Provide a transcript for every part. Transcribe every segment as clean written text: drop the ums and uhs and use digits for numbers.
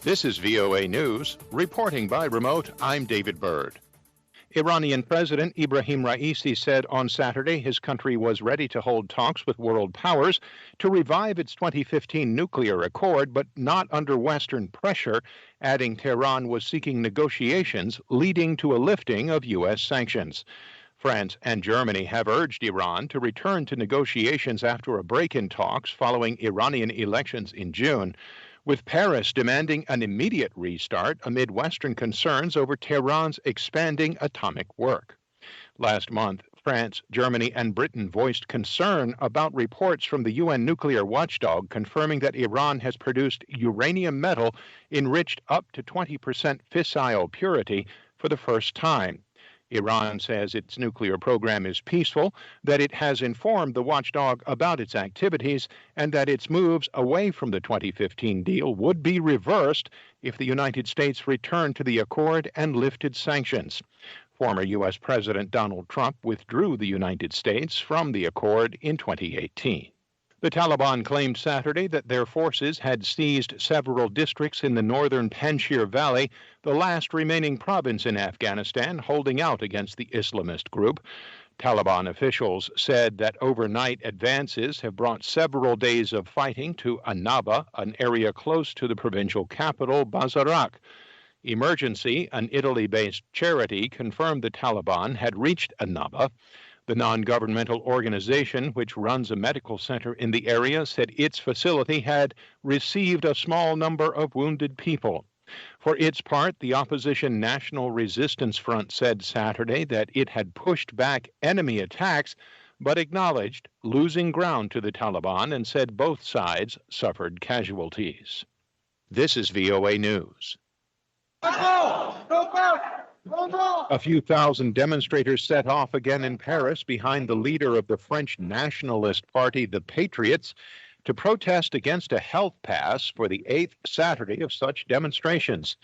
This is VOA News. Reporting by remote, I'm David Byrd. Iranian President Ibrahim Raisi said on Saturday his country was ready to hold talks with world powers to revive its 2015 nuclear accord, but not under Western pressure, adding Tehran was seeking negotiations leading to a lifting of U.S. sanctions. France and Germany have urged Iran to return to negotiations after a break in talks following Iranian elections in June, with Paris demanding an immediate restart amid Western concerns over Tehran's expanding atomic work. Last month, France, Germany, and Britain voiced concern about reports from the UN nuclear watchdog confirming that Iran has produced uranium metal enriched up to 20% fissile purity for the first time. Iran says its nuclear program is peaceful, that it has informed the watchdog about its activities, and that its moves away from the 2015 deal would be reversed if the United States returned to the accord and lifted sanctions. Former U.S. President Donald Trump withdrew the United States from the accord in 2018. The Taliban claimed Saturday that their forces had seized several districts in the northern Panjshir Valley, the last remaining province in Afghanistan holding out against the Islamist group. Taliban officials said that overnight advances have brought several days of fighting to Annaba, an area close to the provincial capital, Bazarak. Emergency, an Italy-based charity, confirmed the Taliban had reached Annaba. The non-governmental organization, which runs a medical center in the area, said its facility had received a small number of wounded people. For its part, the opposition National Resistance Front said Saturday that it had pushed back enemy attacks, but acknowledged losing ground to the Taliban and said both sides suffered casualties. This is VOA News. A few thousand demonstrators set off again in Paris behind the leader of the French nationalist party, the Patriots, to protest against a health pass for the 8th Saturday of such demonstrations.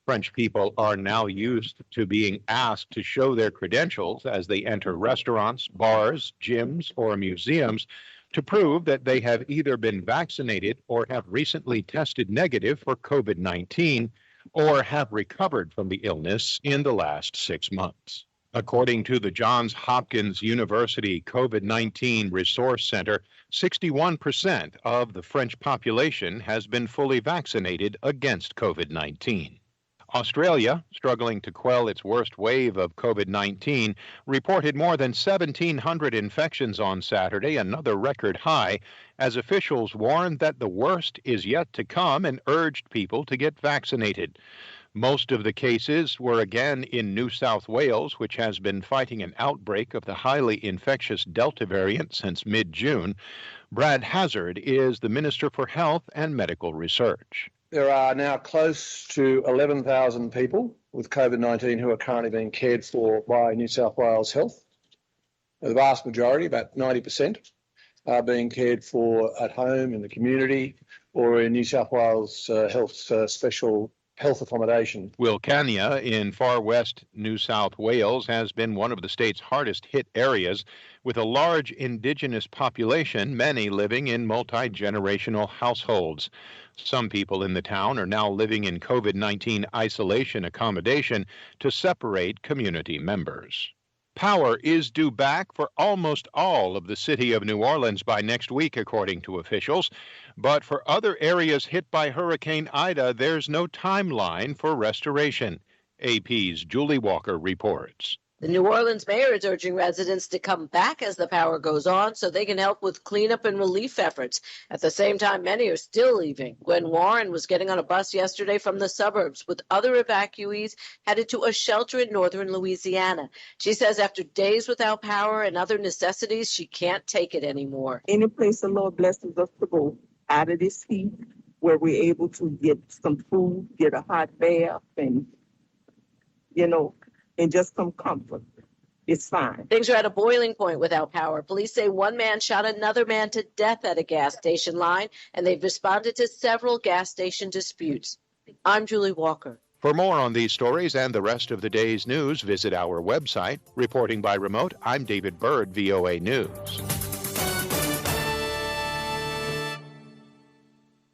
French people are now used to being asked to show their credentials as they enter restaurants, bars, gyms, or museums to prove that they have either been vaccinated or have recently tested negative for COVID-19, or have recovered from the illness in the last 6 months. According to the Johns Hopkins University COVID-19 Resource Center, 61% of the French population has been fully vaccinated against COVID-19. Australia, struggling to quell its worst wave of COVID-19, reported more than 1,700 infections on Saturday, another record high, as officials warned that the worst is yet to come and urged people to get vaccinated. Most of the cases were again in New South Wales, which has been fighting an outbreak of the highly infectious Delta variant since mid-June. Brad Hazard is the Minister for Health and Medical Research. There are now close to 11,000 people with COVID-19 who are currently being cared for by New South Wales Health. The vast majority, about 90%, are being cared for at home, in the community, or in New South Wales Health's special health accommodation. Wilcannia in far west New South Wales has been one of the state's hardest hit areas, with a large indigenous population, many living in multi-generational households. Some people in the town are now living in COVID-19 isolation accommodation to separate community members. Power is due back for almost all of the city of New Orleans by next week, according to officials. But for other areas hit by Hurricane Ida, there's no timeline for restoration. AP's Julie Walker reports. The New Orleans mayor is urging residents to come back as the power goes on so they can help with cleanup and relief efforts. At the same time, many are still leaving. Gwen Warren was getting on a bus yesterday from the suburbs with other evacuees headed to a shelter in northern Louisiana. She says after days without power and other necessities, she can't take it anymore. Any place the Lord blesses us to go out of this heat, where we're able to get some food, get a hot bath, and, and just some comfort. It's fine. Things are at a boiling point without power. Police say one man shot another man to death at a gas station line, and they've responded to several gas station disputes. I'm Julie Walker. For more on these stories and the rest of the day's news, visit our website. Reporting by remote, I'm David Byrd, VOA News.